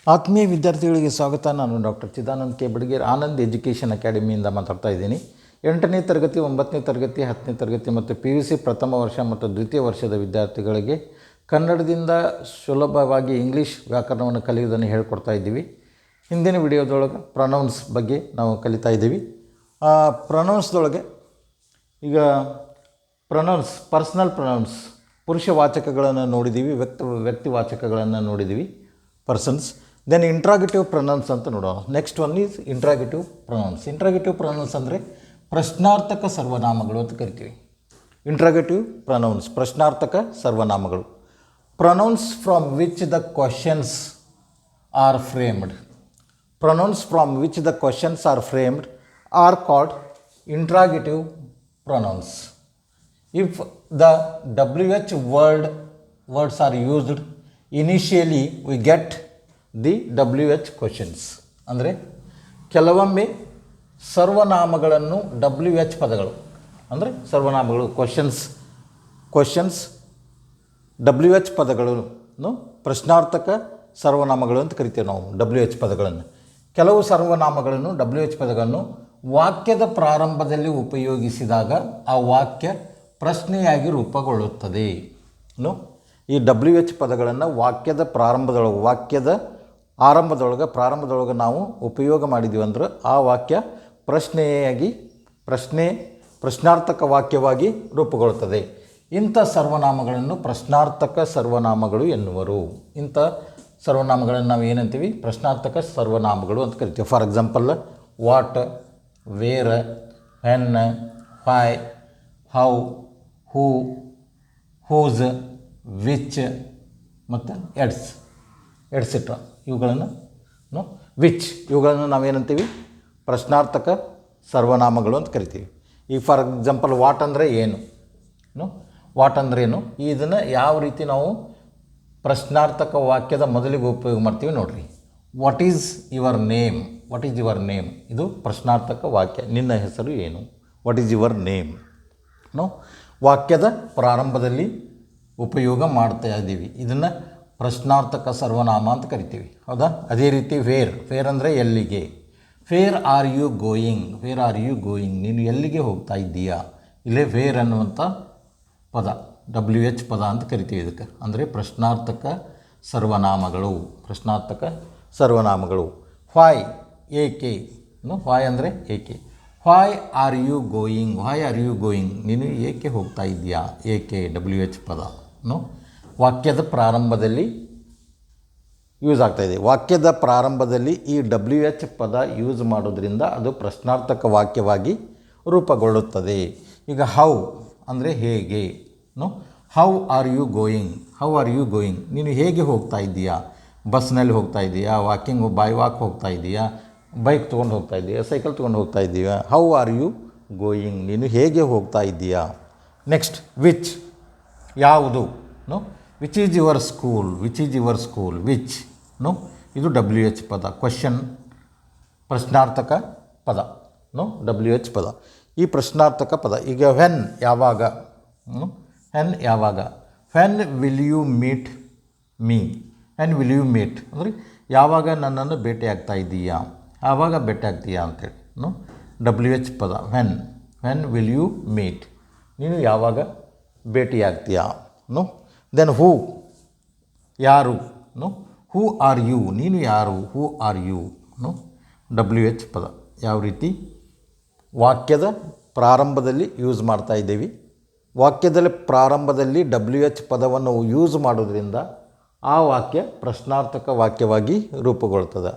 ಆತ್ಮೀಯ ವಿದ್ಯಾರ್ಥಿಗಳಿಗೆ ಸ್ವಾಗತ. ನಾನು doctor Chidanand K Badager, Anand education ಅಕಾಡೆಮಿಯಿಂದ ಮಾತಾಡ್ತಾ ಇದ್ದೀನಿ. 8ನೇ ತರಗತಿ, 9ನೇ ತರಗತಿ, 10ನೇ ತರಗತಿ ಮತ್ತು PUC ಪ್ರಥಮ ವರ್ಷ ಮತ್ತು ದ್ವಿತೀಯ ವರ್ಷದ ವಿದ್ಯಾರ್ಥಿಗಳಿಗೆ ಕನ್ನಡದಿಂದ ಸುಲಭವಾಗಿ ಇಂಗ್ಲೀಷ್ ವ್ಯಾಕರಣವನ್ನು ಕಲಿಯುವುದನ್ನು ಹೇಳ್ಕೊಡ್ತಾ ಇದ್ದೀವಿ. ಹಿಂದಿನ ವಿಡಿಯೋದೊಳಗೆ ಪ್ರೊನೌನ್ಸ್ ಬಗ್ಗೆ ನಾವು ಕಲಿತಾ ಇದ್ದೀವಿ. ಪ್ರೊನೌನ್ಸ್ದೊಳಗೆ ಈಗ ಪ್ರೊನೌನ್ಸ್, ಪರ್ಸನಲ್ ಪ್ರೊನೌನ್ಸ್, ಪುರುಷವಾಚಕಗಳನ್ನು ನೋಡಿದ್ದೀವಿ, ವ್ಯಕ್ತಿವಾಚಕಗಳನ್ನು ನೋಡಿದ್ದೀವಿ, ಪರ್ಸನ್ಸ್. ದೆನ್ ಇಂಟ್ರಾಗೇಟಿವ್ ಪ್ರೊನೌನ್ಸ್ ಅಂತ ನೋಡೋಣ. Next one is interrogative pronouns. Interrogative pronouns ಅಂದರೆ ಪ್ರಶ್ನಾರ್ಥಕ ಸರ್ವನಾಮಗಳು ಅಂತ ಕರಿತೀವಿ. ಇಂಟ್ರಾಗೇಟಿವ್ ಪ್ರೊನೌನ್ಸ್, ಪ್ರಶ್ನಾರ್ಥಕ ಸರ್ವನಾಮಗಳು. Pronouns from which the questions are framed. Pronouns from which the questions are framed are called interrogative pronouns. If the WH words are used initially, we get the WH questions. ಅಂದರೆ ಕೆಲವೊಮ್ಮೆ ಸರ್ವನಾಮಗಳನ್ನು WH ಪದಗಳು ಅಂದರೆ ಸರ್ವನಾಮಗಳು, questions WH ಪದಗಳನ್ನು ಪ್ರಶ್ನಾರ್ಥಕ ಸರ್ವನಾಮಗಳು ಅಂತ ಕರಿತೀವಿ ನಾವು. WH ಪದಗಳನ್ನು, ಕೆಲವು ಸರ್ವನಾಮಗಳನ್ನು WH ಪದಗಳನ್ನು ವಾಕ್ಯದ ಪ್ರಾರಂಭದಲ್ಲಿ ಉಪಯೋಗಿಸಿದಾಗ ಆ ವಾಕ್ಯ ಪ್ರಶ್ನೆಯಾಗಿ ರೂಪುಗೊಳ್ಳುತ್ತದೆ. ಈ WH ಪದಗಳನ್ನು ವಾಕ್ಯದ ಪ್ರಾರಂಭದೊಳಗೆ ನಾವು ಉಪಯೋಗ ಮಾಡಿದ್ದೀವಿ ಅಂದ್ರೆ ಆ ವಾಕ್ಯ ಪ್ರಶ್ನಾರ್ಥಕ ವಾಕ್ಯವಾಗಿ ರೂಪುಗೊಳ್ಳುತ್ತದೆ. ಇಂಥ ಸರ್ವನಾಮಗಳನ್ನು ಪ್ರಶ್ನಾರ್ಥಕ ಸರ್ವನಾಮಗಳು ಎನ್ನುವರು. ಇಂಥ ಸರ್ವನಾಮಗಳನ್ನು ನಾವು ಏನಂತೀವಿ? ಪ್ರಶ್ನಾರ್ಥಕ ಸರ್ವನಾಮಗಳು ಅಂತ ಕರಿತೀವಿ. For example, what, where, when, why, how, who, whose, which ಮತ್ತು ಎಟ್ಸೆಟ್ರಾ. ಇವುಗಳನ್ನು ನಾವೇನಂತೀವಿ? ಪ್ರಶ್ನಾರ್ಥಕ ಸರ್ವನಾಮಗಳು ಅಂತ ಕರಿತೀವಿ. ಈಗ ಫಾರ್ ಎಕ್ಸಾಂಪಲ್, ವಾಟ್ ಅಂದರೆ ಏನು, ವಾಟ್ ಅಂದ್ರೇನು, ಇದನ್ನು ಯಾವ ರೀತಿ ನಾವು ಪ್ರಶ್ನಾರ್ಥಕ ವಾಕ್ಯದ ಮೊದಲಿಗೆ ಉಪಯೋಗ ಮಾಡ್ತೀವಿ ನೋಡಿರಿ. What is your name, what is your name, ಇದು ಪ್ರಶ್ನಾರ್ಥಕ ವಾಕ್ಯ. ನಿನ್ನ ಹೆಸರು ಏನು? What is your name. ವಾಕ್ಯದ ಪ್ರಾರಂಭದಲ್ಲಿ ಉಪಯೋಗ ಮಾಡ್ತಾ ಇದ್ದೀವಿ. ಇದನ್ನು ಪ್ರಶ್ನಾರ್ಥಕ ಸರ್ವನಾಮ ಅಂತ ಕರಿತೀವಿ, ಹೌದಾ? ಅದೇ ರೀತಿ ವೇರ್ ಅಂದರೆ ಎಲ್ಲಿಗೆ. ವೇರ್ ಆರ್ ಯು ಗೋಯಿಂಗ್, ನೀನು ಎಲ್ಲಿಗೆ ಹೋಗ್ತಾ ಇದ್ದೀಯಾ. ಇಲ್ಲೇ ವೇರ್ ಅನ್ನುವಂಥ ಪದ WH ಪದ ಅಂತ ಕರಿತೀವಿ ಇದಕ್ಕೆ. ಅಂದರೆ ಪ್ರಶ್ನಾರ್ಥಕ ಸರ್ವನಾಮಗಳು. ವೈ, ಏಕೆ. ವೈ ಅಂದರೆ ಏಕೆ. ವೈ ಆರ್ ಯು ಗೋಯಿಂಗ್, ನೀನು ಏಕೆ ಹೋಗ್ತಾ ಇದ್ದೀಯಾ. ಏಕೆ WH ಪದ ವಾಕ್ಯದ ಪ್ರಾರಂಭದಲ್ಲಿ ಯೂಸ್ ಆಗ್ತಾಯಿದೆ. ವಾಕ್ಯದ ಪ್ರಾರಂಭದಲ್ಲಿ ಈ WH ಪದ ಯೂಸ್ ಮಾಡೋದ್ರಿಂದ ಅದು ಪ್ರಶ್ನಾರ್ಥಕ ವಾಕ್ಯವಾಗಿ ರೂಪುಗೊಳ್ಳುತ್ತದೆ. ಈಗ ಹೌ ಅಂದರೆ ಹೇಗೆ. ಹೌ ಆರ್ ಯು ಗೋಯಿಂಗ್, ನೀನು ಹೇಗೆ ಹೋಗ್ತಾ ಇದ್ದೀಯಾ. ಬಸ್ನಲ್ಲಿ ಹೋಗ್ತಾ ಇದ್ದೀಯಾ, ಬೈ ವಾಕ್ ಹೋಗ್ತಾ ಇದ್ದೀಯಾ, ಬೈಕ್ ತೊಗೊಂಡು ಹೋಗ್ತಾ ಇದ್ದೀಯಾ, ಸೈಕಲ್ ತೊಗೊಂಡು ಹೋಗ್ತಾ ಇದ್ದೀಯಾ. ಹೌ ಆರ್ ಯು ಗೋಯಿಂಗ್, ನೀನು ಹೇಗೆ ಹೋಗ್ತಾ ಇದ್ದೀಯಾ. ನೆಕ್ಸ್ಟ್, ವಿಚ್, ಯಾವುದು. Which is your school, which. ಇದು WH ಪದ, ಕ್ವಶನ್, ಪ್ರಶ್ನಾರ್ಥಕ ಪದ. WH ಪದ, ಈ ಪ್ರಶ್ನಾರ್ಥಕ ಪದ. ಈಗ ವೆನ್, ಯಾವಾಗ. When will you meet me, ಅಂದರೆ ಯಾವಾಗ ನನ್ನನ್ನು ಭೇಟಿಯಾಗ್ತಾ ಇದ್ದೀಯಾ, ಆವಾಗ ಭೇಟಿಯಾಗ್ತೀಯಾ ಅಂತೇಳಿ. WH ಪದ ವೆನ್ ವಿಲ್ ಯು ಮೀಟ್, ನೀನು ಯಾವಾಗ ಭೇಟಿಯಾಗ್ತೀಯಾ. ದೆನ್ ಹೂ, ಯಾರು. ಹೂ ಆರ್ ಯು, ನೀನು ಯಾರು. Who are you. WH ಪದ ಯಾವ ರೀತಿ ವಾಕ್ಯದ ಪ್ರಾರಂಭದಲ್ಲಿ ಯೂಸ್ ಮಾಡ್ತಾ ಇದ್ದೀವಿ. ವಾಕ್ಯದಲ್ಲಿ ಪ್ರಾರಂಭದಲ್ಲಿ WH ಪದವನ್ನು ಯೂಸ್ ಮಾಡೋದ್ರಿಂದ ಆ ವಾಕ್ಯ ಪ್ರಶ್ನಾರ್ಥಕ ವಾಕ್ಯವಾಗಿ ರೂಪುಗೊಳ್ತದೆ.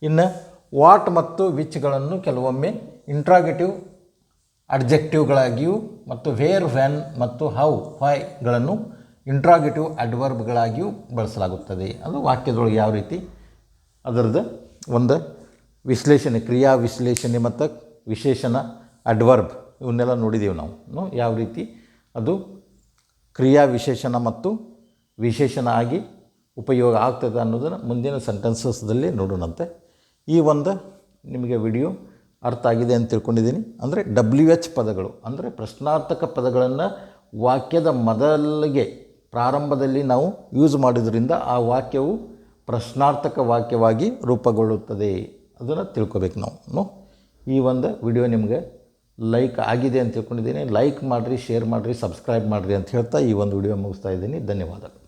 ಇನ್ನು ವಾಟ್ ಮತ್ತು ವಿಚ್ಗಳನ್ನು ಕೆಲವೊಮ್ಮೆ ಇಂಟ್ರಾಗೇಟಿವ್ ಅಡ್ಜೆಕ್ಟಿವ್ಗಳಾಗಿಯೂ ಮತ್ತು ವೇರ್, ವೆನ್ ಮತ್ತು ಹೌ, ವೈಗಳನ್ನು ಇಂಟ್ರಾಗೇಟಿವ್ ಅಡ್ವರ್ಬ್ಗಳಾಗಿಯೂ ಬಳಸಲಾಗುತ್ತದೆ. ಅದು ವಾಕ್ಯದೊಳಗೆ ಯಾವ ರೀತಿ ಅದರದ್ದು ಒಂದು ವಿಶ್ಲೇಷಣೆ, ಕ್ರಿಯಾ ವಿಶ್ಲೇಷಣೆ ಮತ್ತು ವಿಶೇಷಣ, ಅಡ್ವರ್ಬ್ ಇವನ್ನೆಲ್ಲ ನೋಡಿದ್ದೀವಿ ನಾವು. ಯಾವ ರೀತಿ ಅದು ಕ್ರಿಯಾ ವಿಶೇಷಣ ಮತ್ತು ವಿಶೇಷಣ ಆಗಿ ಉಪಯೋಗ ಆಗ್ತದೆ ಅನ್ನೋದನ್ನು ಮುಂದಿನ ಸೆಂಟೆನ್ಸಸ್ದಲ್ಲಿ ನೋಡೋಣಂತೆ. ಈ ಒಂದು ನಿಮಗೆ ವಿಡಿಯೋ ಅರ್ಥ ಆಗಿದೆ ಅಂತ ತಿಳ್ಕೊಂಡಿದ್ದೀನಿ. ಅಂದರೆ WH ಪದಗಳು ಅಂದರೆ ಪ್ರಶ್ನಾರ್ಥಕ ಪದಗಳನ್ನು ವಾಕ್ಯದ ಮೊದಲಿಗೆ ಪ್ರಾರಂಭದಲ್ಲಿ ನಾವು ಯೂಸ್ ಮಾಡೋದ್ರಿಂದ ಆ ವಾಕ್ಯವು ಪ್ರಶ್ನಾರ್ಥಕ ವಾಕ್ಯವಾಗಿ ರೂಪುಗೊಳ್ಳುತ್ತದೆ. ಅದನ್ನು ತಿಳ್ಕೊಬೇಕು ನಾವು. ಈ ಒಂದು ವಿಡಿಯೋ ನಿಮಗೆ ಲೈಕ್ ಆಗಿದೆ ಅಂತ ತಿಳ್ಕೊಂಡಿದ್ದೀನಿ. ಲೈಕ್ ಮಾಡಿರಿ, ಶೇರ್ ಮಾಡಿರಿ, ಸಬ್ಸ್ಕ್ರೈಬ್ ಮಾಡಿರಿ ಅಂತ ಹೇಳ್ತಾ ಈ ಒಂದು ವಿಡಿಯೋ ಮುಗಿಸ್ತಾ ಇದ್ದೀನಿ. ಧನ್ಯವಾದಗಳು.